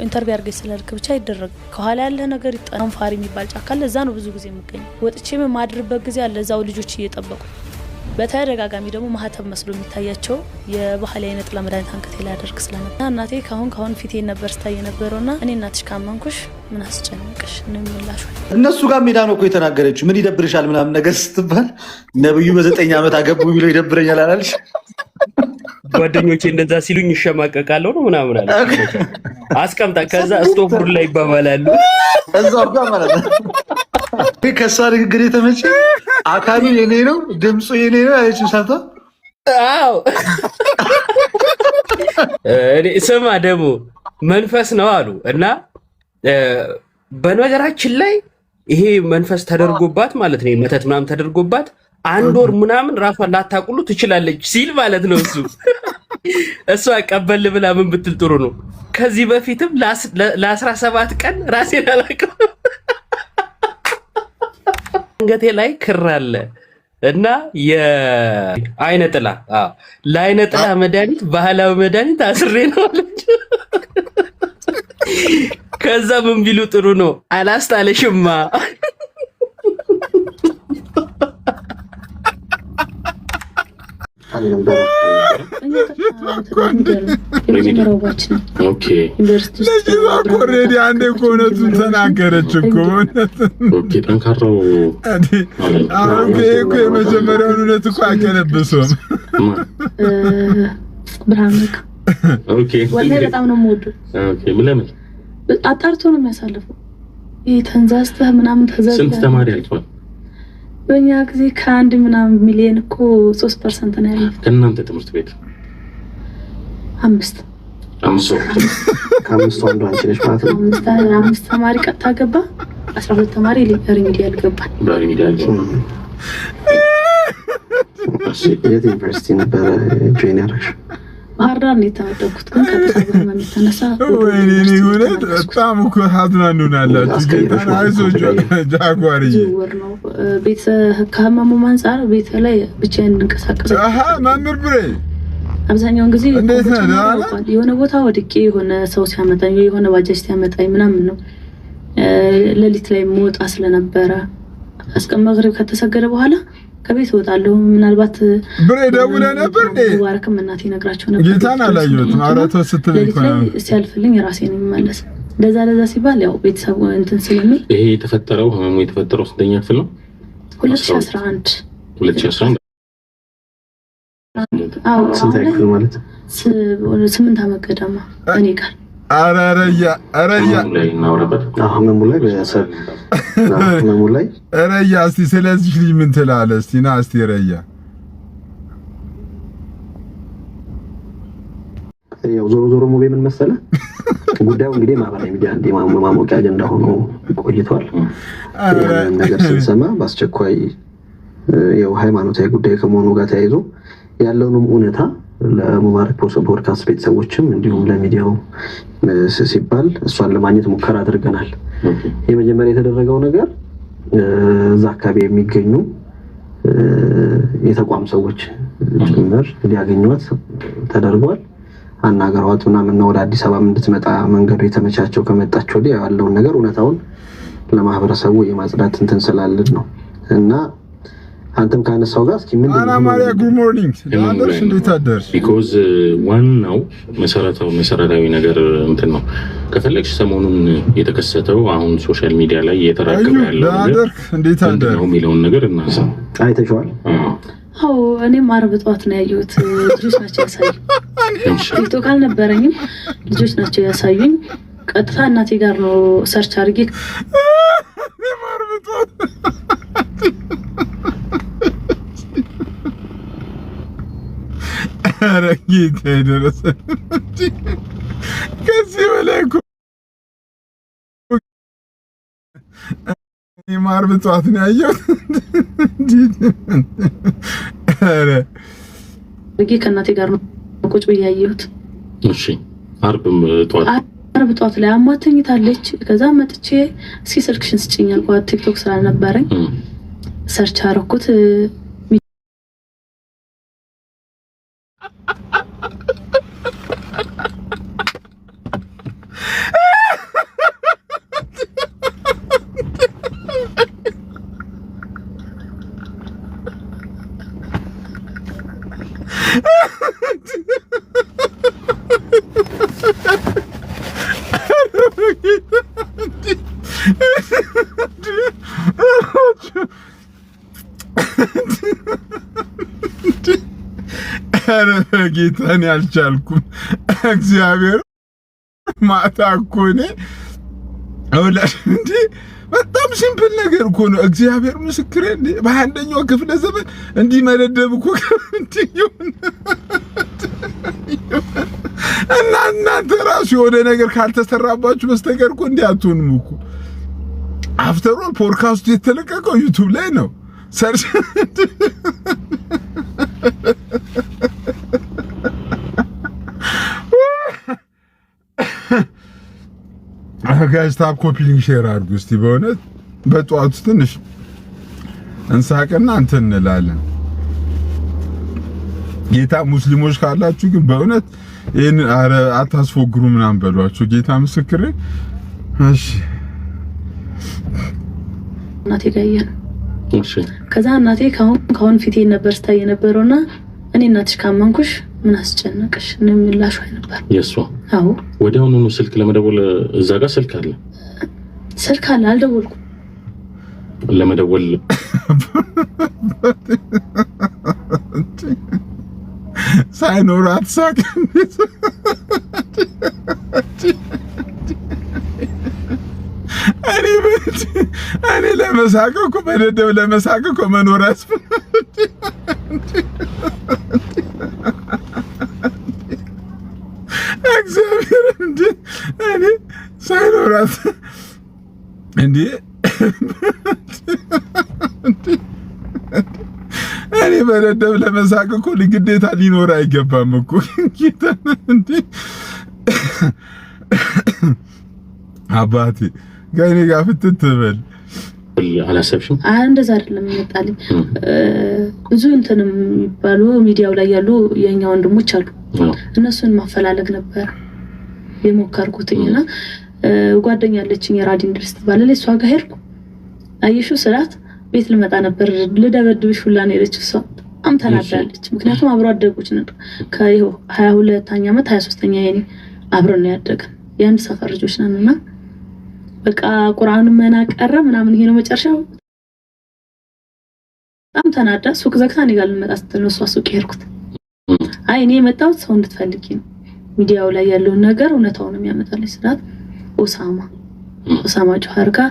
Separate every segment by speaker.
Speaker 1: ኢንተርቪው አድርገሽ ስለልክ ብቻ ይደረግ ከኋላ ያለ ነገር ይጣን ፋሪ የሚባል ጫካ አለ። እዛ ነው ብዙ ጊዜ የምገኘው። ወጥቼም ማድርበት ጊዜ አለ እዛው ልጆች እየጠበቁ በተደጋጋሚ ደግሞ ማህተብ መስሎ የሚታያቸው የባህል አይነት ለመድኃኒት አንከቴ ላይ አደርግ ስለነበር እናቴ ካሁን ፊቴን ነበር ስታይ ነበርውና እኔ እናትሽ ካመንኩሽ ምን አስጨነቀሽ ነው የሚላሽ።
Speaker 2: እነሱ ጋር ሜዳ ነው እኮ የተናገረችው። ምን ይደብርሻል ምናምን ነገር ስትባል ነብዩ በ9 ዓመት አገቡ ቢለው ይደብረኛል አላልሽ?
Speaker 3: ጓደኞቼ እንደዛ ሲሉኝ ይሸማቀቃለሁ ነው ምናምን አለ አስቀምጣ። ከዛ ስቶፕ ላይ ይባባላሉ
Speaker 2: እዛው ጋር ማለት ነው። ከሷ ንግግር የተመቸ አካሉ የኔ ነው ድምፁ የኔ ነው አለችው። ሳታ
Speaker 3: አዎ እኔ ስማ ደግሞ መንፈስ ነው አሉ እና በነገራችን ላይ ይሄ መንፈስ ተደርጎባት ማለት ነው መተት ምናምን ተደርጎባት 1 ወር ምናምን ራሷን ላታቁሉ ትችላለች ሲል ማለት ነው እሷ ቀበል ብላ ምን ብትል ጥሩ ነው። ከዚህ በፊትም ለ17 ቀን ራሴን አላውቅም አንገቴ ላይ ክር አለ እና የአይነ ጥላ ለአይነ ጥላ መድኃኒት ባህላዊ መድኃኒት አስሬ ነው አለች። ከዛ ምን ቢሉ ጥሩ ነው አላስታለሽማ
Speaker 4: ኦልሬዲ አንዴ እኮ እውነቱን ተናገረች እኮ።
Speaker 3: ጠንካራው
Speaker 4: የመጀመሪያውን እውነት እኮ አልቀለበሰውም።
Speaker 1: ብርሃኑ ወላሂ በጣም ነው የምወደው።
Speaker 3: ለምን
Speaker 1: አጣርቶ ነው የሚያሳልፈው። ይሄ ተንዛዝተህ ምናምን ተዘዘ
Speaker 3: ስንት ተማሪ አልፏል?
Speaker 1: በእኛ ጊዜ ከ1 ምናምን ሚሊዮን እኮ 3% ነው ያለው።
Speaker 3: ከእናንተ ትምህርት ቤት
Speaker 1: 5
Speaker 5: ከአምስቱ አንዱ አንቺ ነሽ ማለት ነው።
Speaker 1: 5 ተማሪ ቀጥታ ገባ፣ 12 ተማሪ ሪሚዲያል ገባ።
Speaker 3: በሪሚዲያል
Speaker 5: የት ዩኒቨርሲቲ ነበር ጆይን ያደረግሽው?
Speaker 1: ባህር ዳር ነው የተመደብኩት፣ ግን ከአዲስ አበባ ነው የተነሳ።
Speaker 4: ወይኔ እውነት በጣም እኮ ታዝናኑናላችሁ። ጌታን አይዞህ ጃጓሪ
Speaker 1: ነው ቤት ከህመሙ አንፃር ቤት ላይ ብቻዬን እንድንቀሳቀስ
Speaker 4: መምህር ብሬ
Speaker 1: አብዛኛውን ጊዜ የሆነ ቦታ ወድቄ የሆነ ሰው ሲያመጣኝ የሆነ ባጃጅ ሲያመጣኝ ምናምን ነው። ሌሊት ላይ መውጣ ስለነበረ እስከ መግሪብ ከተሰገደ በኋላ ከቤት ወጣለሁ። ምናልባት
Speaker 4: ብሬ ደውለ ነበር
Speaker 1: ወርክም እናቴ ነግራቸው ነበር።
Speaker 4: ጌታን አላየሁትም። አራቶ ስትለኝ
Speaker 1: ሲያልፍልኝ ራሴ ነው የሚመለስ። ለዛ ሲባል ያው ቤተሰቡ እንትን ስለሚል
Speaker 3: ይሄ የተፈጠረው ህመሙ የተፈጠረው ስንተኛ ክፍል ነው?
Speaker 1: 2011
Speaker 5: አዎ ስንት ክፍል ማለት
Speaker 1: 8 ዓመት ገደማ እኔ ጋር
Speaker 4: አረረያ
Speaker 5: ህመሙ ላይ በሰብ ህመሙ ላይ
Speaker 4: ረያ እስቲ ስለዚህ ልጅ ምን ትላለህ? እስቲ ና እስቲ ረያ።
Speaker 5: ያው ዞሮ ሙቤ ምን መሰለህ ጉዳዩ እንግዲህ ማህበራዊ ሚዲያ ማሞቂያ አጀንዳ ሆኖ ቆይቷል። ነገር ስንሰማ በአስቸኳይ ያው ሃይማኖታዊ ጉዳይ ከመሆኑ ጋር ተያይዞ ያለውንም እውነታ ለሙባረክ ፖድካስት ቤተሰቦችም እንዲሁም ለሚዲያው ሲባል እሷን ለማግኘት ሙከራ አድርገናል። የመጀመሪያ የተደረገው ነገር እዛ አካባቢ የሚገኙ የተቋም ሰዎች ጭምር ሊያገኙት ተደርጓል። አናገሯት ምናምን ነው ወደ አዲስ አበባ እንድትመጣ መንገዱ የተመቻቸው። ከመጣች ወዲያ ያለውን ነገር እውነታውን ለማህበረሰቡ የማጽዳት እንትን ስላልን ነው እና አንተም ካነሳው ጋር እስኪ ምን
Speaker 4: አና ማሪያ ጉድ ሞርኒንግ አደርሽ እንዴት አደርሽ?
Speaker 3: ቢኮዝ ዋናው መሰረታዊ ነገር እንትን ነው። ከፈለግሽ ሰሞኑን የተከሰተው አሁን ሶሻል ሚዲያ ላይ እየተራገበ ያለው ነገር
Speaker 4: እንዴት አደር
Speaker 3: ነው የሚለውን ነገር እናንሳ።
Speaker 5: አይተሽዋል?
Speaker 1: አዎ እኔም ዓርብ ጠዋት ነው ያየሁት። ልጆች ናቸው ያሳዩኝ። ቲክቶክ አልነበረኝም፣ ልጆች ናቸው ያሳዩኝ። ቀጥታ እናቴ ጋር ነው ሰርች አድርጌ
Speaker 4: አረጊት ደረሰ። ከዚህ በላይ እኮ ማር ብጧት ነው ያየሁት። አረ
Speaker 1: ከእናቴ ጋር ነው ቁጭ ብዬ ያየሁት።
Speaker 3: እሺ ዓርብ
Speaker 1: ጠዋት ላይ አሟተኝታለች። ከዛ መጥቼ እስኪ ስልክሽን ስጭኝ አልኳት። ቲክቶክ ስላልነበረኝ ሰርች አደረኩት።
Speaker 4: ኧረ ጌታን ያልቻልኩም እግዚአብሔር ማታ እኮ እኔ አውላሽ እንዴ በጣም ሲምፕል ነገር እኮ ነው። እግዚአብሔር ምስክሬ እንዴ በአንደኛው ክፍለ ዘመን እንዲህ መደደብ እኮ እና እናንተ ራሱ የሆነ ነገር ካልተሰራባችሁ በስተቀር እኮ እንዲህ አትሆንም እኮ። አፍተር ኦል ፖድካስቱ የተለቀቀው ዩቲዩብ ላይ ነው። ሰርች ጋይስ ታፕ ኮፒ ሊንክ ሼር አድርጉ እስቲ። በእውነት በጧት ትንሽ እንሳቅና እንትን እንላለን። ጌታ ሙስሊሞች ካላችሁ ግን በእውነት ይሄን አታስፎግሩ ምናምን በሏቸው። ጌታ ምስክሬ። እሺ
Speaker 1: እናቴ ጋየን እሺ። ከዛ እናቴ ካሁን ፊቴ ነበር ስታይ የነበረውና እኔ እናትሽ ካመንኩሽ ምን አስጨነቀሽ ነው የሚላሽ ነበር
Speaker 6: የሷ።
Speaker 1: አዎ
Speaker 6: ወዲያውኑ ስልክ ለመደወል እዛ ጋር ስልክ አለ አልደወልኩም። ለመደወል
Speaker 4: ሳይኖራት ሳቅ እኔ ለመሳቅ እኮ በደደብ ለመሳቅ እኮ መኖር እግዚአብሔር እንዴ እኔ ሳይኖራት እንዴ እኔ በደደብ ለመሳቅ እኮ ግዴታ ሊኖር አይገባም እኮ ጌታ እንዴ አባቴ ጋይኔ ጋር ፍትትበል
Speaker 6: አላሰብሽም?
Speaker 1: እንደዛ አይደለም ይመጣልኝ። ብዙ እንትንም የሚባሉ ሚዲያው ላይ ያሉ የኛ ወንድሞች አሉ። እነሱን ማፈላለግ ነበር የሞከርኩትና ጓደኛ አለችኝ የራዲዮ ኢንዱስትሪ ባለለኝ እሷ ጋር ሄድኩ። አየሹ ስላት ቤት ልመጣ ነበር ልደበድብሽ ሁላ ነው የለችው። እሷ በጣም ተናዳለች። ምክንያቱም አብሮ አደጎች ነን። ከይው 22ኛ ዓመት 23ኛ የኔ አብረን ነው ያደገን። የአንድ ሰፈር ልጆች ነንና በቃ ቁርአን መናቀረ ምናምን ይሄ ነው መጨረሻው። በጣም ተናዳ ሱቅ ዘግታ እኔ ጋር ልመጣ ስትል ነው እሷ ሱቅ ሄድኩት። አይ እኔ የመጣሁት ሰው እንድትፈልጊ ነው፣ ሚዲያው ላይ ያለውን ነገር እውነታውን የሚያመጣልኝ ስላት ኦሳማ ጆሃር ጋር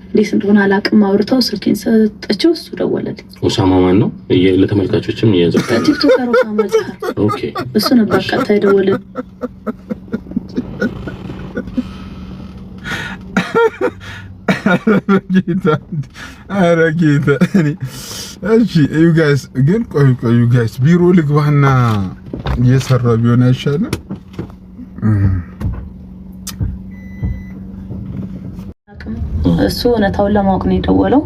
Speaker 1: እንዴት እንደሆነ አላቅም አውርተው ስልኬን ሰጠችው። እሱ ደወለልኝ።
Speaker 6: ኦሳማ ማን ነው? ለተመልካቾችም የዘፈ
Speaker 1: ቲክቶከር ኦሳማ ጆሃር
Speaker 6: ኦኬ።
Speaker 1: እሱ ነበር ቀጥታ የደወለልኝ።
Speaker 4: ኧረ ጌታ እኔ እሺ ዩ ጋይስ ግን ቆዩ ጋይስ ቢሮ ልግባና እየሰራሁ ቢሆን አይሻልም?
Speaker 1: እሱ እውነታውን ለማወቅ ነው የደወለው።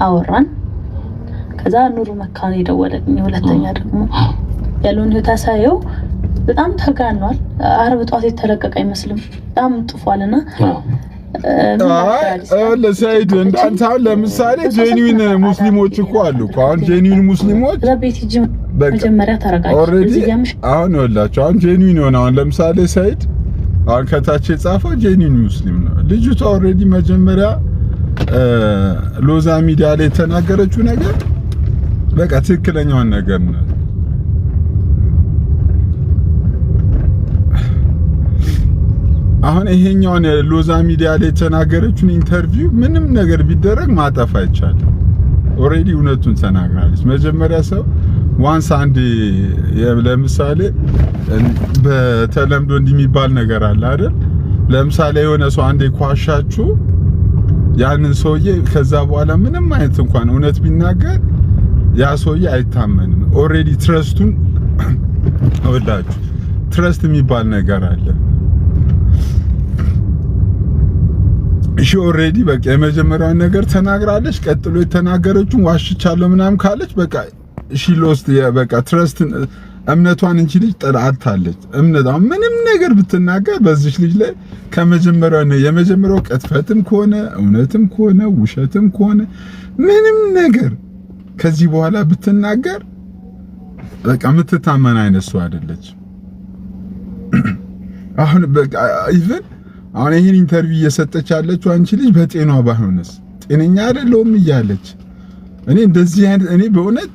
Speaker 1: አወራን። ከዛ ኑሩ መካን የደወለልኝ። ሁለተኛ ደግሞ ያለውን ህይወት ሳየው በጣም ተጋኗል። አርብ ጧት የተለቀቀ አይመስልም። በጣም ጥፏልና
Speaker 4: ለሳይድ እንዳንተ ለምሳሌ ጄኒዊን ሙስሊሞች እኮ አሉ እኮ። አሁን ጄኒዊን ሙስሊሞች
Speaker 1: ለቤት ሂጅ መጀመሪያ ተረጋጋ።
Speaker 4: አሁን ወላችሁ አሁን ጄኒዊን ሆነ። አሁን ለምሳሌ ሳይድ አሁን ከታች የጻፈው ጄኒዊን ሙስሊም ነው። ልጅቷ ኦልሬዲ መጀመሪያ ሎዛ ሚዲያ ላይ የተናገረችው ነገር በቃ ትክክለኛውን ነገር ነው። አሁን ይሄኛውን ሎዛ ሚዲያ ላይ የተናገረችውን ኢንተርቪው ምንም ነገር ቢደረግ ማጠፍ አይቻልም። ኦሬዲ እውነቱን ተናግራለች። መጀመሪያ ሰው ዋንስ አንድ ለምሳሌ በተለምዶ እንደሚባል ነገር አለ አይደል? ለምሳሌ የሆነ ሰው አንዴ ኳሻችሁ ያንን ሰውዬ ከዛ በኋላ ምንም አይነት እንኳን እውነት ቢናገር ያ ሰውዬ አይታመንም። ኦሬዲ ትረስቱን ወዳችሁ ትረስት የሚባል ነገር አለ። እሺ ኦሬዲ በቃ የመጀመሪያውን ነገር ተናግራለች። ቀጥሎ የተናገረችውን ዋሽቻለሁ ምናምን ካለች በቃ እሺ ሎስት በቃ ትረስት እምነቷን እንጂ ልጅ ጠላታለች። እምነቷ ምንም ነገር ብትናገር በዚህ ልጅ ላይ ከመጀመሪያው ነው የመጀመሪያው ቅጥፈትም ከሆነ እውነትም ከሆነ ውሸትም ከሆነ ምንም ነገር ከዚህ በኋላ ብትናገር በቃ የምትታመን አይነት ሰው አይደለች። አሁን በቃ ኢቭን አሁን ይሄን ኢንተርቪው እየሰጠች ያለችው አንቺ ልጅ በጤናዋ ባይሆንስ ጤነኛ አይደለሁም እያለች እኔ እንደዚህ አይነት እኔ በእውነት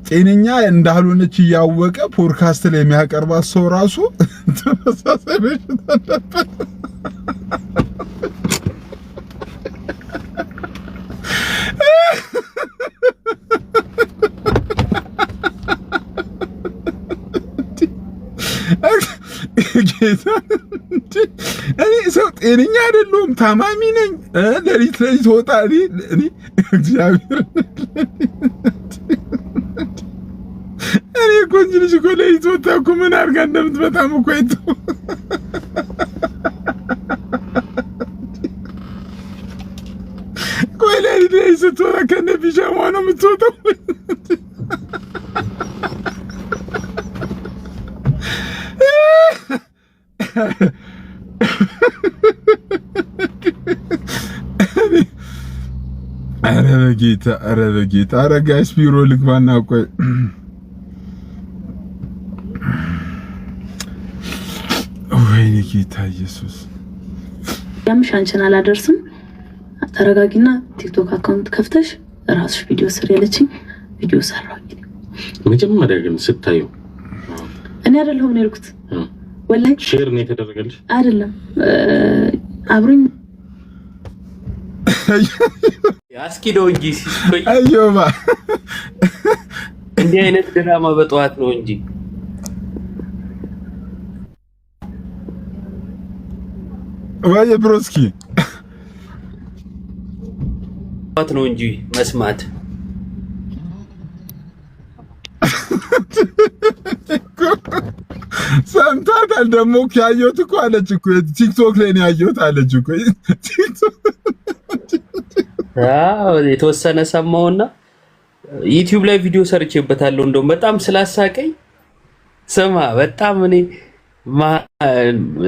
Speaker 4: ጤነኛ እንዳልሆነች እያወቀ ፖድካስት ላይ የሚያቀርባት ሰው ራሱ ተመሳሳይ በሽታ አለበት። እኔ ሰው ጤነኛ አይደለሁም፣ ታማሚ ነኝ። ለሊት ወጣ እኔ እግዚአብሔር እኔ እኮ እንጂ ልጅ እኮ ለሊት ወጣ እኮ ምን አድርጋ እንደምትመጣም እኮ አይተው ቆይ ለሊት ስትወጣ ከነ ፒጃማ ነው የምትወጣው። ኧረ በጌታ ኧረ ጋይስ ቢሮ ልግባና ቆይ ወይኔ ጌታ ኢየሱስ
Speaker 1: ያምሽ አንቺን አላደርስም። ተረጋጊና ቲክቶክ አካውንት ከፍተሽ ራስሽ ቪዲዮ ስር ያለችኝ ቪዲዮ ሰራው።
Speaker 6: መጀመሪያ ግን ስታዩ
Speaker 1: እኔ አይደለሁም ያልኩት ወላሂ
Speaker 6: ሼር ነው የተደረገልሽ
Speaker 1: አይደለም አብሩኝ
Speaker 3: አስኪደው እንጂ ሲስቆይ
Speaker 4: አዮባ
Speaker 3: እንዲህ አይነት ድራማ በጠዋት ነው እንጂ
Speaker 4: ወይ ብሮስኪ
Speaker 3: ጠዋት ነው እንጂ መስማት
Speaker 4: ሰምታታል። ደግሞ ያየሁት እኮ አለች እኮ ቲክቶክ ላይ ነው ያየሁት አለች እኮ
Speaker 3: የተወሰነ ሰማውና ዩቲዩብ ላይ ቪዲዮ ሰርቼበታለሁ። እንደውም በጣም ስላሳቀኝ ስማ በጣም እኔ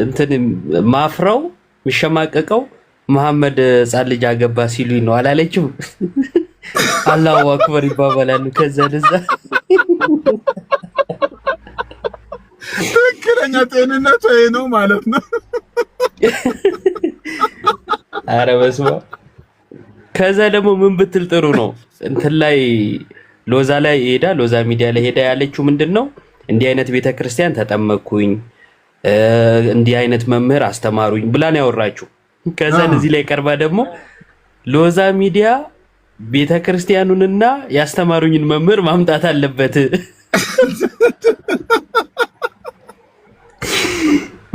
Speaker 3: እንትን ማፍራው ምሸማቀቀው መሐመድ ህፃን ልጅ አገባ ሲሉኝ ነው አላለችም? አላሁ አክበር ይባባላሉ። ከዛ ለዛ
Speaker 4: ትክክለኛ ጤንነቱ ይሄ ነው ማለት ነው።
Speaker 3: ኧረ በስመ አብ። ከዛ ደግሞ ምን ብትል ጥሩ ነው እንትን ላይ ሎዛ ላይ ሄዳ ሎዛ ሚዲያ ላይ ሄዳ ያለችው ምንድነው እንዲህ አይነት ቤተክርስቲያን ተጠመቅኩኝ እንዲህ አይነት መምህር አስተማሩኝ ብላ ነው ያወራችው። ከዛ እዚህ ላይ ቀርባ ደግሞ ሎዛ ሚዲያ ቤተክርስቲያኑንና ያስተማሩኝን መምህር ማምጣት አለበት።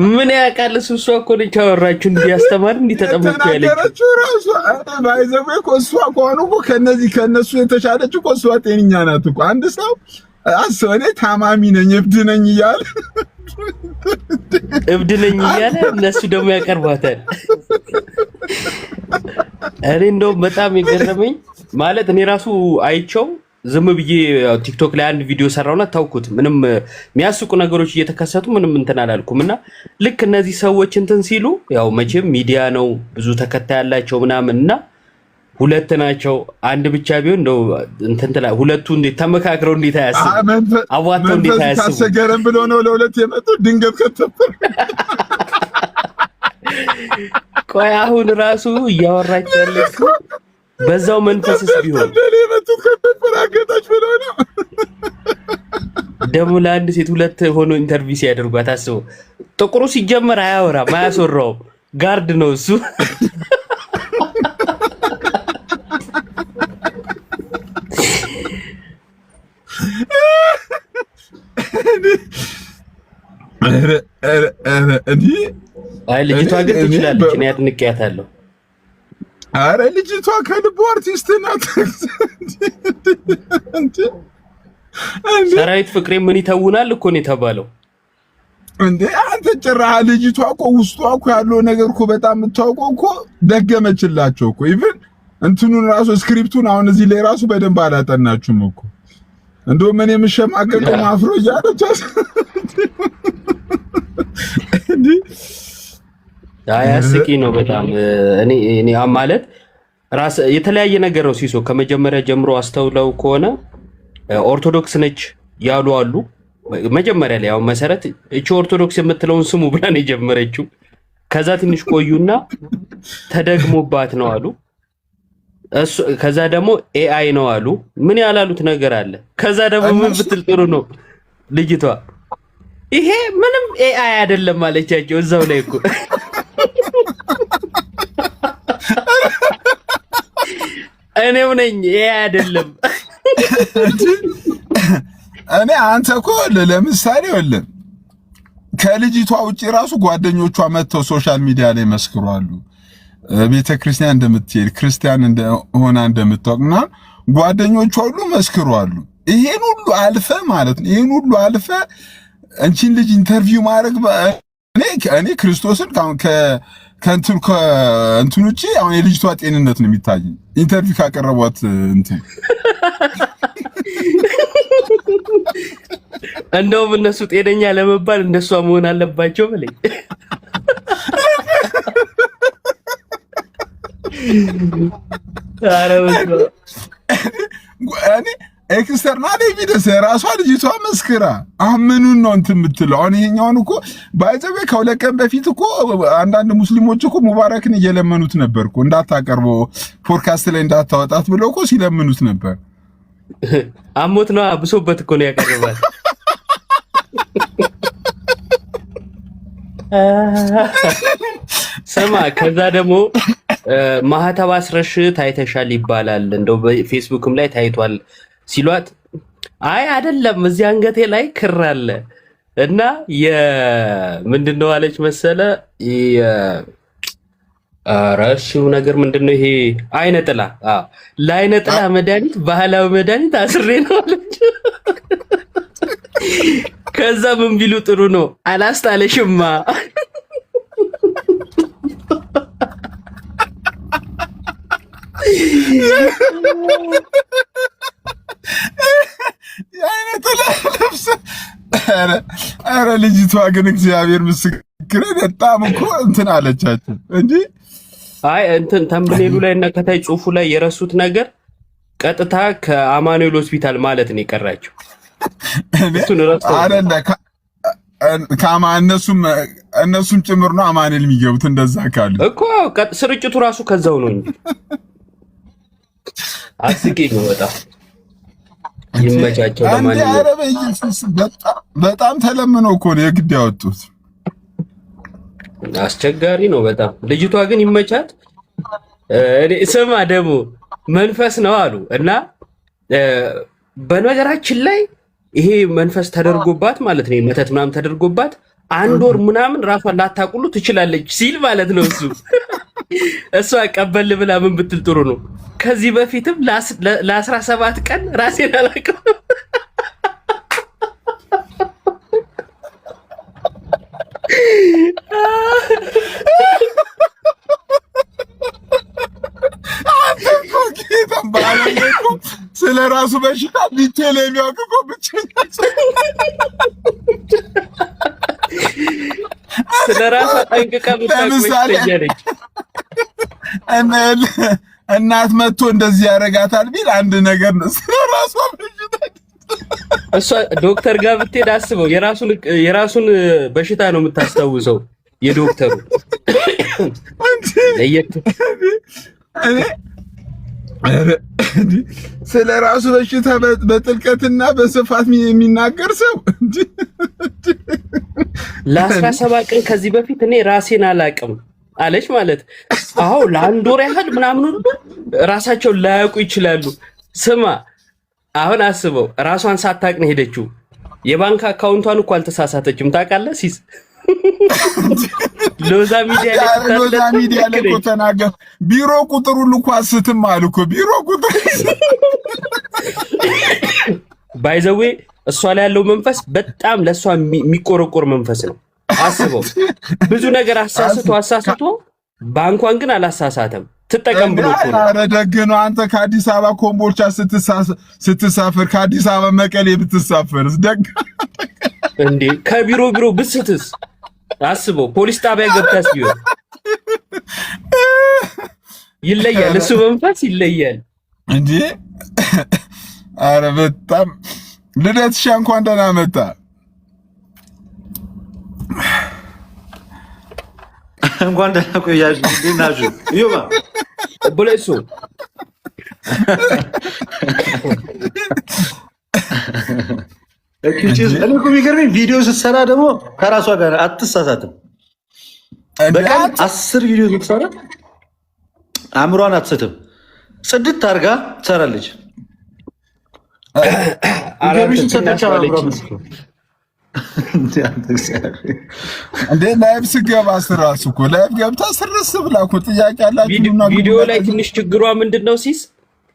Speaker 3: ምን ያውቃል እሱ? እሷ እኮ ነች ያወራችው እንዲያስተማር እንዲተጠመቁ ያለችው
Speaker 4: ራሱ ባይዘው እኮ እሷ ከሆነ እኮ ከነሱ የተሻለች እኮ እሷ ጤነኛ ናት እኮ። አንድ ሰው አሰኔ ታማሚ ነኝ እብድ ነኝ እያለ እነሱ ደግሞ ያቀርባታል። እኔ እንደውም በጣም የገረመኝ ማለት እኔ ራሱ አይቸው ዝም ብዬ ቲክቶክ ላይ አንድ ቪዲዮ ሰራውና ታውኩት። ምንም የሚያስቁ ነገሮች እየተከሰቱ ምንም እንትን አላልኩምና ልክ እነዚህ ሰዎች እንትን ሲሉ ያው መቼም ሚዲያ ነው ብዙ ተከታይ ያላቸው ምናምንና ሁለት ናቸው አንድ ብቻ ቢሆን እንደው እንትን ተላ ሁለቱ እንዴት ተመካክረው እንዴት አያስቡ አዋጣው እንዴት አያስቡ ታሰገረን ብሎ ነው ለሁለት የመጡ ድንገት ከተፈረ
Speaker 3: ቆይ አሁን ራሱ እያወራች ያለችው በዛው መንፈስስ ቢሆን
Speaker 4: ለሌመቱ ከተፈራገጣች ብሎ ነው።
Speaker 3: ደግሞ ለአንድ ሴት ሁለት ሆኖ ኢንተርቪው ሲያደርጓት አስቡ። ጥቁሩ ሲጀመር አያወራም አያስወራውም ጋርድ ነው እሱ። አይ ልጅቷ ግን ትችላለች፣ እኔ አድንቄያታለሁ።
Speaker 4: አረ ልጅቷ ከልቡ አርቲስት ናት።
Speaker 3: ሰራዊት ፍቅሬ ምን ይተውናል እኮ ነው የተባለው
Speaker 4: እንዴ! አንተ ጭራህ ልጅቷ እኮ ውስጧ እኮ ያለው ነገር እኮ በጣም የምታውቀው እኮ ደገመችላቸው እኮ። ኢቭን እንትኑን ራሱ ስክሪፕቱን አሁን እዚህ ላይ ራሱ በደንብ አላጠናችሁም እኮ። እንደው ምን የምሸማቀቀው ማፍሮ እያለች እንዴ!
Speaker 3: አያስቂ ነው በጣም። እኔ ማለት ራስ የተለያየ ነገር ነው ሲሶ ከመጀመሪያ ጀምሮ አስተውለው ከሆነ ኦርቶዶክስ ነች ያሉ አሉ። መጀመሪያ ላይ ያው መሰረት እቺ ኦርቶዶክስ የምትለውን ስሙ ብላ ነው የጀመረችው። ከዛ ትንሽ ቆዩና ተደግሞባት ነው አሉ። እሱ ከዛ ደግሞ ኤአይ ነው አሉ። ምን ያላሉት ነገር አለ። ከዛ ደግሞ ምን ብትል ጥሩ ነው ልጅቷ ይሄ ምንም ኤአይ አይደለም አለቻቸው። እዛው ላይ እኮ እኔው ነኝ ኤአይ አይደለም።
Speaker 4: እኔ አንተ እኮ ለምሳሌ ወለም ከልጅቷ ውጪ ራሱ ጓደኞቿ መጥተው ሶሻል ሚዲያ ላይ መስክሯሉ። ቤተ ክርስቲያን እንደምትሄድ ክርስቲያን እንደሆነ እንደምታውቅና ጓደኞቿ ሁሉ መስክሯሉ። ይሄን ሁሉ አልፈ ማለት ነው። ይሄን ሁሉ አልፈ አንቺን ልጅ ኢንተርቪው ማድረግ እኔ ክርስቶስን ከእንትን ውጪ አሁን የልጅቷ ጤንነት ነው የሚታየኝ። ኢንተርቪው ካቀረቧት እንትን
Speaker 3: እንደውም እነሱ ጤነኛ ለመባል እንደሷ መሆን አለባቸው ብለኝ
Speaker 4: እኔ ኤክስተርናል ኤቪደንስ የራሷ ልጅቷ መስክራ አሁን ምኑን ነው እንትን የምትለው? አሁን ይሄኛውን እኮ ባይዘቤ ከሁለት ቀን በፊት እኮ አንዳንድ ሙስሊሞች እኮ ሙባረክን እየለመኑት ነበር እኮ እንዳታቀርበው ፖድካስት ላይ እንዳታወጣት ብለው እኮ ሲለምኑት ነበር።
Speaker 3: አሞት ነው አብሶበት እኮ ነው ያቀርባል። ስማ ከዛ ደግሞ ማህተብ አስረሽ ታይተሻል ይባላል፣ እንደው በፌስቡክም ላይ ታይቷል ሲሏት አይ አይደለም እዚህ አንገቴ ላይ ክር አለ እና ምንድነው አለች መሰለ ራሽው ነገር ምንድነው ይሄ አይነ ጥላ ለአይነ ጥላ መድኃኒት ባህላዊ መድኃኒት አስሬ ነው አለች። ከዛ ምን ቢሉ ጥሩ ነው አላስታለሽማ
Speaker 4: ኧረ ልጅቷ ግን እግዚአብሔር ምስክር በጣም እኮ እንትን አለቻቸው እንጂ
Speaker 3: አይ እንትን ተምብኔሉ ላይ እና ከታይ ጽሁፉ ላይ የረሱት ነገር ቀጥታ ከአማኑኤል ሆስፒታል ማለት ነው የቀራቸው። እሱን ረስተው
Speaker 4: አይደለ እነሱም ጭምር ነው አማኑኤል የሚገቡት እንደዛ ካሉ
Speaker 3: እኮ ስርጭቱ ራሱ ከዛው ነው እንጂ አስቂኝ ነው በጣም ይመቻቸው። ለማንኛውም
Speaker 4: በጣም ተለምነው እኮ ነው የግድ ያወጡት።
Speaker 3: አስቸጋሪ ነው በጣም። ልጅቷ ግን ይመቻት። እኔ ስማ ደግሞ መንፈስ ነው አሉ እና በነገራችን ላይ ይሄ መንፈስ ተደርጎባት ማለት ነው መተት ምናምን ተደርጎባት 1 ወር ምናምን ራሷን ላታቁሉ ትችላለች ሲል ማለት ነው እሱ እሷ ቀበል ብላ ምን ብትል ጥሩ ነው ከዚህ በፊትም ለ17 ቀን ራሴን አላውቅም
Speaker 4: ስለ ራሱ በሽታ ዲቴል የሚያውቅ ብቸኛ
Speaker 3: ስለ ራሷ ጠንቅቃ ብታቆይተኛለች።
Speaker 4: እናት መጥቶ እንደዚህ ያደርጋታል ቢል አንድ ነገር ነው። ስለ ራሷ በሽታ
Speaker 3: እሷ ዶክተር ጋር ብትሄድ አስበው የራሱን በሽታ ነው የምታስታውሰው የዶክተሩ
Speaker 4: ስለ ራሱ በሽታ በጥልቀትና በስፋት የሚናገር ሰው
Speaker 3: ለ17 ቀን ከዚህ በፊት እኔ ራሴን አላቅም አለች ማለት አዎ ለ1 ወር ያህል ምናምን ሁሉ ራሳቸው ላያውቁ ይችላሉ። ስማ አሁን አስበው ራሷን ሳታቅ ነው ሄደችው። የባንክ አካውንቷን እኮ አልተሳሳተችም ታውቃለህ ሲስ ሎዛ ሚዲያ ላይ
Speaker 4: እኮ ተናገር። ቢሮ ቁጥሩ ልኳ ስትም አሉ እኮ ቢሮ ቁጥር
Speaker 3: ባይዘዌ እሷ ላይ ያለው መንፈስ በጣም ለእሷ የሚቆረቆር መንፈስ ነው። አስበው ብዙ ነገር አሳስቶ ባንኳን ግን አላሳሳተም። ትጠቀም ብሎ እኮ ነው።
Speaker 4: ኧረ ደግ ነው። አንተ ከአዲስ አበባ ኮምቦልቻ ስትሳፈር ከአዲስ አበባ መቀሌ ብትሳፈርስ ደግ
Speaker 3: እንዴ ከቢሮ ብስትስ አስበው ፖሊስ ጣቢያ ገብታስ ቢሆን ይለያል። እሱ መንፈስ ይለያል
Speaker 4: እንዴ። ኧረ በጣም ልደትሻ እንኳን ደህና መጣ።
Speaker 2: እንኳን ደህና ቆያችሁ። እንዴት ናችሁ? ይሁማ
Speaker 3: ቦሌሶ
Speaker 2: እኔ እኮ የሚገርመኝ ቪዲዮ ስትሰራ ደግሞ ከራሷ ጋር አትሳሳትም። በቀን 10 ቪዲዮ ስትሰራ አእምሯን አትስትም። ጽድት አድርጋ ትሰራለች።
Speaker 4: እንዴ ላይቭ ስገባ ስራሱ እኮ ላይቭ ገብታ ስርስ ብላ እኮ ጥያቄ ያላችሁ
Speaker 3: ቪዲዮ ላይ ትንሽ ችግሯ ምንድነው? ሲስ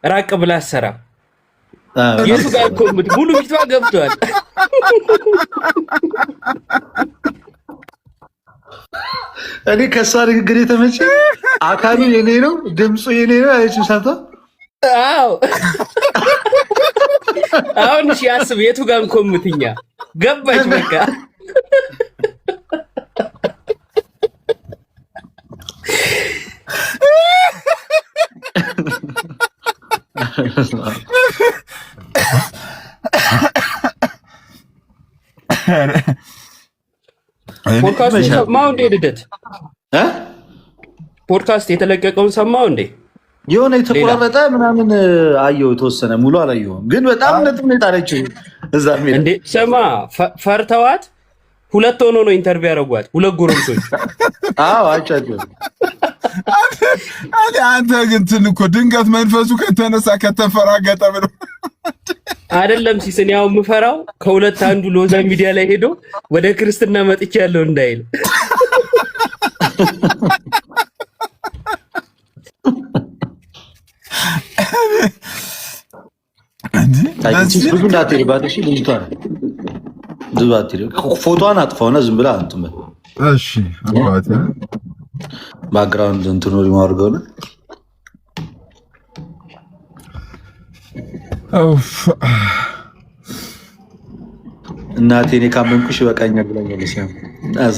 Speaker 3: ራቅ ብላ አሰራ የቱ ጋር እኮ ሙሉ ፊቷ ገብቷል።
Speaker 2: እኔ ከእሷ ንግግር የተመቸ አካሉ የኔ ነው፣ ድምፁ የኔ ነው ያለችው ሰምታ።
Speaker 3: አዎ አሁን እሺ አስብ፣ የቱ ጋር እንኮምትኛ ገባች በቃ። ፖድካስት ሰማው እንዴ? ልደት ፖድካስት የተለቀቀውን ሰማው እንዴ?
Speaker 2: የሆነ የተቆራረጠ ምናምን አየው፣ የተወሰነ ሙሉ አላየሁም፣ ግን በጣም ነጥብ ነው የጣለችው እዛ ሜዳ
Speaker 3: እንዴ። ስማ ፈርተዋት ሁለት ሆኖ ነው ኢንተርቪው ያደረጓት፣ ሁለት ጎረምሶች።
Speaker 2: አዎ አይቻቸው።
Speaker 4: አንተ ግን እንትን እኮ ድንገት መንፈሱ ከተነሳ ከተፈራገጠ ብሎ
Speaker 3: አይደለም ሲስን ያው የምፈራው ከሁለት አንዱ ሎዛ ሚዲያ ላይ ሄዶ ወደ ክርስትና መጥቼ ያለው እንዳይል።
Speaker 2: ፎቶዋን አጥፋውና ዝም ብላ እንትን በል።
Speaker 4: እሺ አባቴ
Speaker 2: ባክግራውንድ እንትኑ ሪማርገው ነው። እናቴ እኔ ካመንኩሽ ይበቃኛል ብላኛለች። አዘ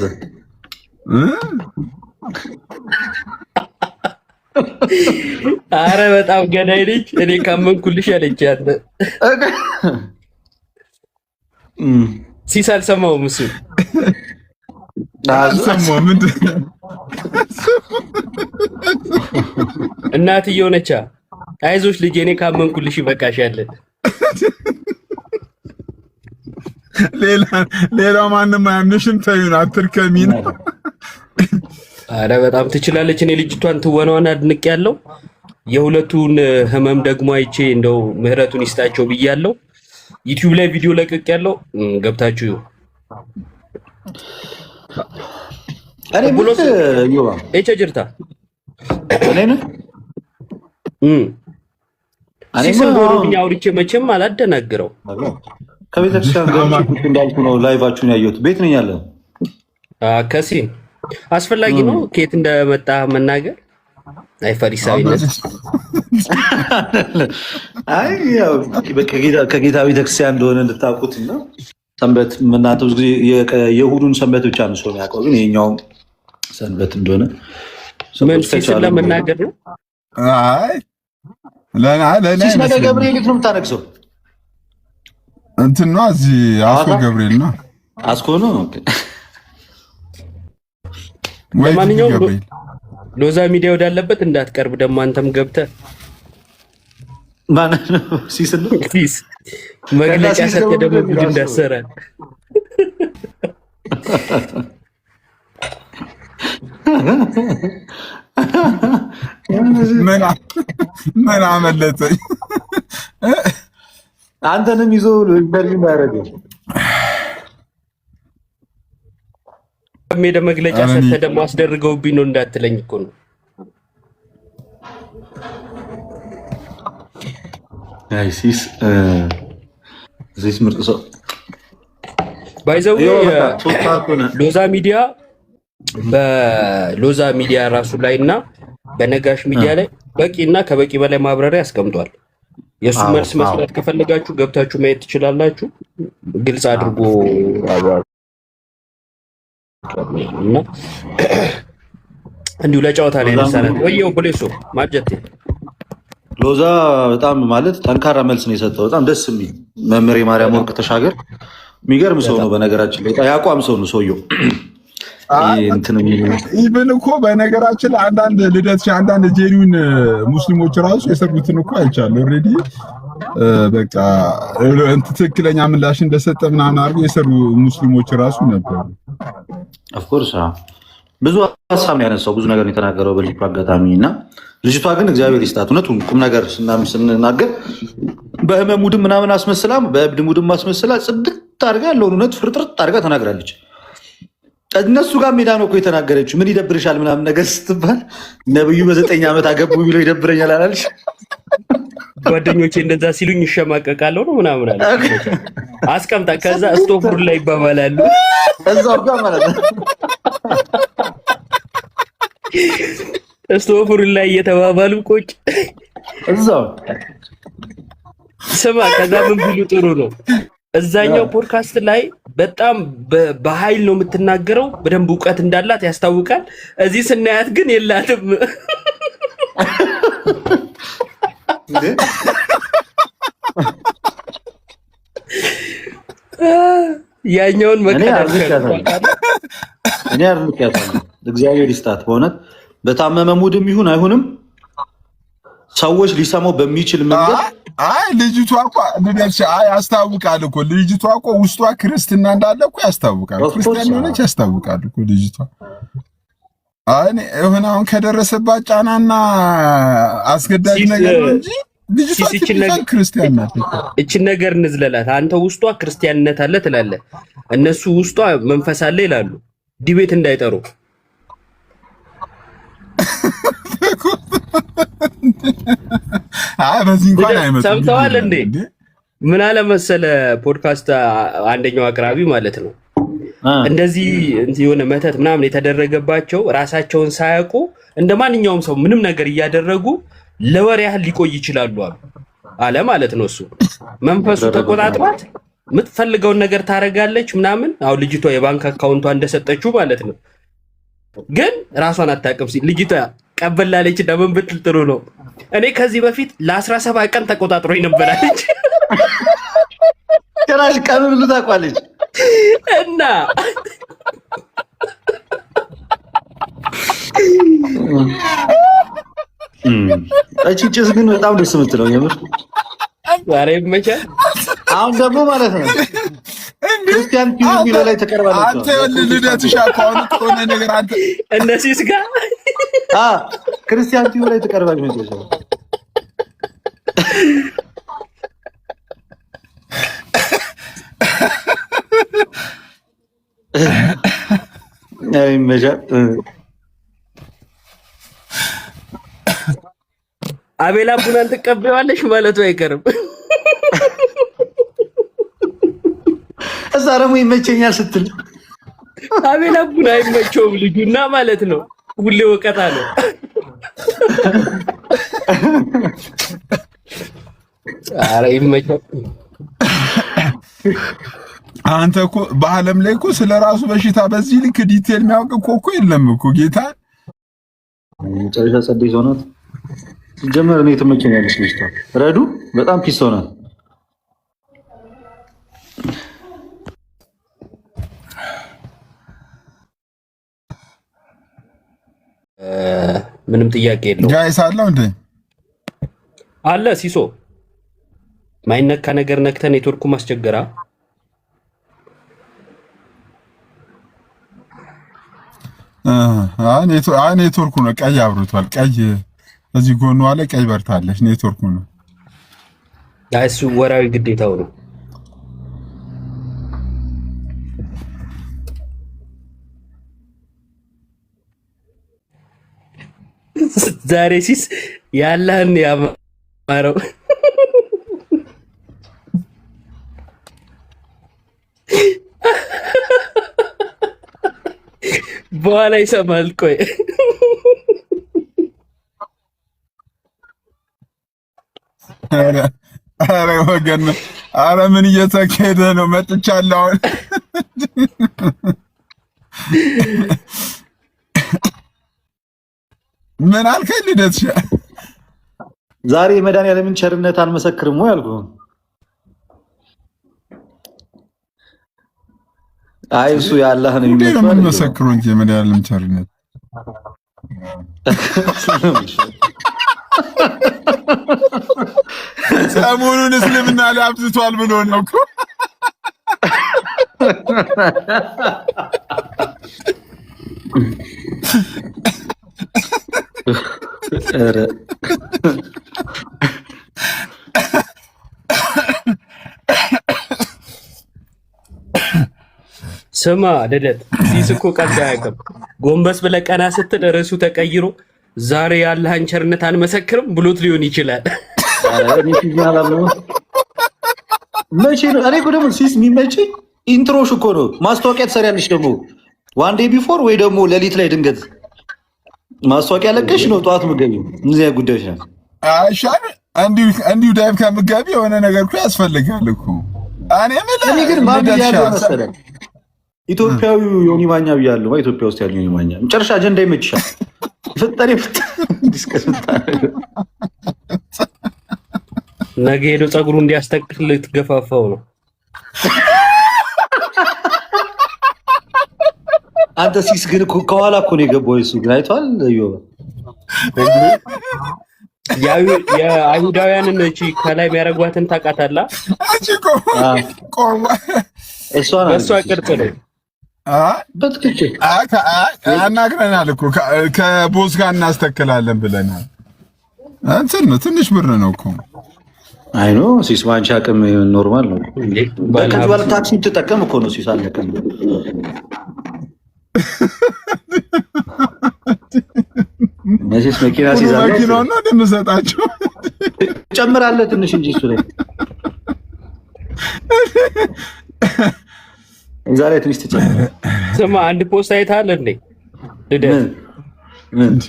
Speaker 3: አረ በጣም ገዳይ ልጅ። እኔ ካመንኩልሽ አለቻት። ሲስ አልሰማውም እሱ እናትየው ነቻ። አይዞሽ ልጄ እኔ ካመንኩልሽ ይበቃሻል።
Speaker 4: ሌላ ማንም አያምንሽም። ተይውን አትርከሚ ነው።
Speaker 3: አረ በጣም ትችላለች። እኔ ልጅቷን ትወናዋን አድንቅ ያለው የሁለቱን ህመም ደግሞ አይቼ እንደው ምህረቱን ይስጣቸው ብያለሁ። ዩቲዩብ ላይ ቪዲዮ ለቅቅ ያለው ገብታችሁ
Speaker 2: አሬ ብሎስ ዮባ
Speaker 3: እቺ ጅርታ
Speaker 2: እኔን
Speaker 3: ሲሰም ጎሮብኛ አውርቼ መቼም አላደናግረው።
Speaker 2: ከቤተክርስቲያን ጋር እንዳልኩ ነው ላይቫችሁን ያየሁት። ቤት ነኝ ያለው
Speaker 3: ከሲ አስፈላጊ ነው ከየት እንደመጣ መናገር። አይ ፈሪሳዊነት
Speaker 2: አይ ያው ከጌታ ቤተክርስቲያን እንደሆነ እንድታውቁት ነው። ሰንበት እናንተ ብዙ ጊዜ የእሑዱን ሰንበት ብቻ ነው ሰው የሚያውቀው፣ ግን ይኸኛውም ሰንበት እንደሆነ
Speaker 3: ምን ሲስለ መናገር ነው።
Speaker 4: አይ ለኔ
Speaker 2: ሲስነገ ገብርኤል ነው የምታነግሰው
Speaker 4: እንትን ነው እዚህ አስኮ ገብርኤል ነው።
Speaker 2: አስኮ ነው። ኦኬ
Speaker 3: ለማንኛውም ሎዛ ሚዲያ ወዳለበት እንዳትቀርብ ደግሞ አንተም ገብተህ
Speaker 2: ማን ነው ሲስል
Speaker 3: ሲስ መግለጫ ሰጠ ደግሞ ጉድ እንዳሰራ
Speaker 4: ምን አመለጠኝ።
Speaker 2: አንተንም ይዞ ኢንተርቪው ያደረገው
Speaker 3: ሜዳ መግለጫ ሰጠ ደግሞ አስደርገውብኝ ነው እንዳትለኝ እኮ ነው።
Speaker 2: አይሲስ እዚህ ምርጥ ሰው
Speaker 3: ባይዘው ሎዛ ሚዲያ በሎዛ ሚዲያ ራሱ ላይና በነጋሽ ሚዲያ ላይ በቂና ከበቂ በላይ ማብራሪያ ያስቀምጧል። የሱ መልስ መስራት ከፈለጋችሁ ገብታችሁ ማየት ትችላላችሁ። ግልጽ አድርጎ እና እንዲሁ ለጫወታ ላይ ነሳለት ወየው ፖሊሶ ማጀቴ
Speaker 2: ሎዛ በጣም ማለት ጠንካራ መልስ ነው የሰጠው። በጣም ደስ የሚል መምህር ማርያም ወርቅ ተሻገር የሚገርም ሰው ነው። በነገራችን ላይ ያቋም ሰው ነው ሰውየው።
Speaker 4: ኢቭን እኮ በነገራችን ላይ አንዳንድ ልደት አንዳንድ ጄኒውን ሙስሊሞች ራሱ የሰሩትን እኮ አይቻለሁ። ኦልሬዲ በቃ ትክክለኛ ምላሽ እንደሰጠ ምናምን አድርገው የሰሩ ሙስሊሞች ራሱ ነበሩ።
Speaker 2: ኦፍኮርስ ብዙ ሀሳብ ነው ያነሳው፣ ብዙ ነገር ነው የተናገረው በልጅቷ አጋጣሚ እና ልጅቷ ግን እግዚአብሔር ይስጣት እውነቱን ቁም ነገር ስንናገር በህመም ሙድም ምናምን አስመስላ በእብድ ሙድም አስመስላ ጽድት አድርጋ ያለውን እውነት ፍርጥርጥ አድርጋ ተናግራለች። እነሱ ጋር ሜዳ ነው እኮ የተናገረችው። ምን ይደብርሻል ምናምን ነገር ስትባል ነብዩ በ9 ዓመት አገቡ የሚለው ይደብረኛል አላለች?
Speaker 3: ጓደኞቼ እንደዛ ሲሉኝ ይሸማቀቃለሁ ነው ምናምን አለ አስቀምጣ። ከዛ ስቶፍር ላይ ይባባላሉ
Speaker 2: እዛው ጋር ማለት ነው።
Speaker 3: ስቶፍር ላይ እየተባባሉ ቁጭ
Speaker 2: እዛው
Speaker 3: ስማ። ከዛ ምን ቢሉ ጥሩ ነው እዛኛው ፖድካስት ላይ በጣም በኃይል ነው የምትናገረው፣ በደንብ እውቀት እንዳላት ያስታውቃል። እዚህ ስናያት ግን የላትም። ያኛውን መከዳት
Speaker 2: እኔ አርልቂያታለሁ። እግዚአብሔር ይስጣት በእውነት በታመመ ሙድም ይሁን አይሁንም ሰዎች ሊሰማው በሚችል መንገድ
Speaker 4: ልጅቷ እኮ ያስታውቃል እኮ ልጅቷ እኮ ውስጧ ክርስትና እንዳለ እኮ ያስታውቃል። ክርስቲያን ሆነች ያስታውቃል እኮ ልጅቷ። እኔ የሆነ አሁን ከደረሰባት ጫናና አስገዳጅ ነገር ነው እንጂ ልጅቷ ክርስቲያን ናት።
Speaker 3: እችን ነገር እንዝለላት። አንተ ውስጧ ክርስቲያንነት አለ ትላለህ፣ እነሱ ውስጧ መንፈስ አለ ይላሉ። ዲቤት እንዳይጠሩ
Speaker 4: በዚህ እንኳን አይመጣም።
Speaker 3: ሰምተዋል እንዴ? ምን አለ መሰለ ፖድካስት አንደኛው አቅራቢ ማለት ነው እንደዚህ የሆነ መተት ምናምን የተደረገባቸው ራሳቸውን ሳያውቁ እንደ ማንኛውም ሰው ምንም ነገር እያደረጉ ለወር ያህል ሊቆይ ይችላሉ አለ ማለት ነው። እሱ መንፈሱ ተቆጣጥሯት የምትፈልገውን ነገር ታደርጋለች ምናምን። አሁን ልጅቷ የባንክ አካውንቷ እንደሰጠችው ማለት ነው፣ ግን ራሷን አታውቅም ሲል ልጅቷ ቀበላለች። ደምን ብትል ጥሩ ነው። እኔ ከዚህ በፊት ለ17 ቀን ተቆጣጥሮኝ ነበራለች።
Speaker 2: ጭራሽ ቀን ብሉ ታውቃለች።
Speaker 3: እና
Speaker 2: እቺ ጭስ ግን በጣም ደስ የምትለው የምር
Speaker 3: ዛሬ ይመቻል።
Speaker 2: አሁን ደግሞ ማለት ነው ክርስቲያን ቲቪ ላይ ተቀርባለች።
Speaker 4: አንተ ልደትሽ አቋም ከሆነ ነገር አንተ
Speaker 3: እነሲስ ጋር
Speaker 2: ክርስቲያን ቲቪ ላይ ተቀርባለች ነው። አይ መጃ
Speaker 3: አቤላ ቡናን ትቀበዋለሽ ማለቱ አይቀርም።
Speaker 2: እዛ ደግሞ ይመቸኛል ስትል
Speaker 3: አቤላ ቡና አይመቸውም ልጁና ማለት ነው። ሁሌ ወቀታ ነው። ኧረ ይመቸው።
Speaker 4: አንተ እኮ በዓለም ላይ እኮ ስለራሱ በሽታ በዚህ ልክ ዲቴል የሚያውቅ እኮ የለም እኮ ጌታ።
Speaker 2: መጨረሻ ጸደይ ሆናት ሲጀመር እኔ ትመቸኛለች ልጅቷ። ረዱ በጣም ፒስ ሆናት።
Speaker 3: ምንም ጥያቄ የለውም።
Speaker 4: ጋይስ አለው እንዴ
Speaker 3: አለ ሲሶ ማይነካ ነገር ነክተህ ኔትወርኩ ማስቸገራ።
Speaker 4: ኔትወርኩ ነው ቀይ አብርቷል። ቀይ እዚህ ጎኗ ላይ ቀይ በርታለች። ኔትወርኩ ነው
Speaker 3: እሱ ወራዊ ግዴታው ነው። ዛሬ ሲስ ያለህን ያማረው በኋላ ይሰማል። ቆይ
Speaker 4: አረ ወገን፣ አረ ምን እየተካሄደ ነው? መጥቻለሁ። ምን አልከኝ? ልደትሽ
Speaker 2: ዛሬ የመድኃኒዓለምን ቸርነት አልመሰክርም ወይ አልኩህ። አይ እሱ ያላህን
Speaker 4: እንዴ ነው
Speaker 2: የሚመስለው
Speaker 4: የምንመሰክረው እንጂ የመድኃኒዓለም ቸርነት ሰሞኑን እስልምና ላይ አብዝቷል ብሎ ነው እኮ
Speaker 2: ኧረ
Speaker 3: ስማ ልደት ሲስ እኮ ቀልድ አያውቅም። ጎንበስ ብለህ ቀና ስትል ርዕሱ ተቀይሮ ዛሬ ያለህን ቸርነት አንመሰክርም ብሎት ሊሆን ይችላል።
Speaker 2: መቼ ነው? እኔ እኮ ደግሞ ሲስ የሚመቸኝ ኢንትሮሽ እኮ ነው። ማስታወቂያ ትሰሪያለሽ ደግሞ ዋን ዴይ ቢፎር ወይ ደግሞ ሌሊት ላይ ድንገት ማስታወቂያ ለቀሽ ነው ጠዋት ምገቢ። እነዚያ ጉዳዮች ናቸው።
Speaker 4: አይሻል እንዲሁ ዳይቭ ከምትገቢ የሆነ ነገር እኮ ያስፈልጋል እኮ። እኔ
Speaker 2: ግን ማን ያለው መሰለህ ኢትዮጵያዊው ዮኒ ማኛ ብያለሁ። ኢትዮጵያ ውስጥ ያለው ዮኒ ማኛ መጨረሻ አጀንዳ ይመችሻል። ፍጠሪ ዲስከስ
Speaker 3: ነገ ሄዶ ፀጉሩ እንዲያስተክል ልትገፋፋው ነው።
Speaker 2: አንተ ሲስ ግን ከኋላ እኮ ነው የገባው። እሱ ግን አይቷል።
Speaker 3: የአይሁዳውያንን እቺ ከላይ የሚያደርጓትን ታውቃታለህ? እሷ ቅርጽ ነው።
Speaker 2: በትክክል
Speaker 4: አናግረናል እኮ ከቦስ ጋር እናስተክላለን ብለናል። እንትን ነው ትንሽ ብር ነው እኮ።
Speaker 2: አይ ኖ ሲስ ማንቻ አቅም ኖርማል ነው። በከዚህ ባለ ታክሲ ትጠቀም እኮ ነው ሲስ አለቀም። መቼስ መኪና ሲዛለ
Speaker 4: መኪናው ነው እንደምሰጣቸው
Speaker 2: ጨምራለህ ትንሽ እንጂ እሱ ላይ ዛሬ ትንሽ ትጨምር።
Speaker 3: ስማ አንድ ፖስት አይተሃል እንዴ? ልደት
Speaker 4: እንዴ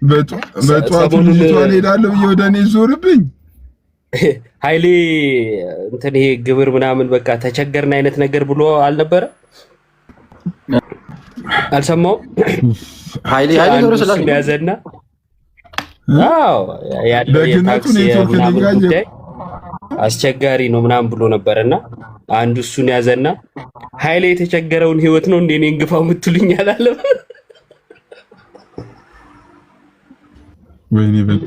Speaker 4: በጧት ልጅቷን ሄዳለሁ ብዬ ወደ እኔ ዞርብኝ።
Speaker 3: ኃይሌ እንትን ይሄ ግብር ምናምን በቃ ተቸገርን አይነት ነገር ብሎ አልነበረ? አልሰማሁም።
Speaker 2: ኃይሌ ገብረ ስላሴ
Speaker 3: ያዘና አዎ ያለው የታክስ ምናምን ጉዳይ አስቸጋሪ ነው ምናምን ብሎ ነበርና አንዱ እሱን ያዘና ኃይሌ የተቸገረውን ህይወት ነው እንዴ እኔን ግፋው የምትሉኝ አላለም?
Speaker 4: ወይኔ በቃ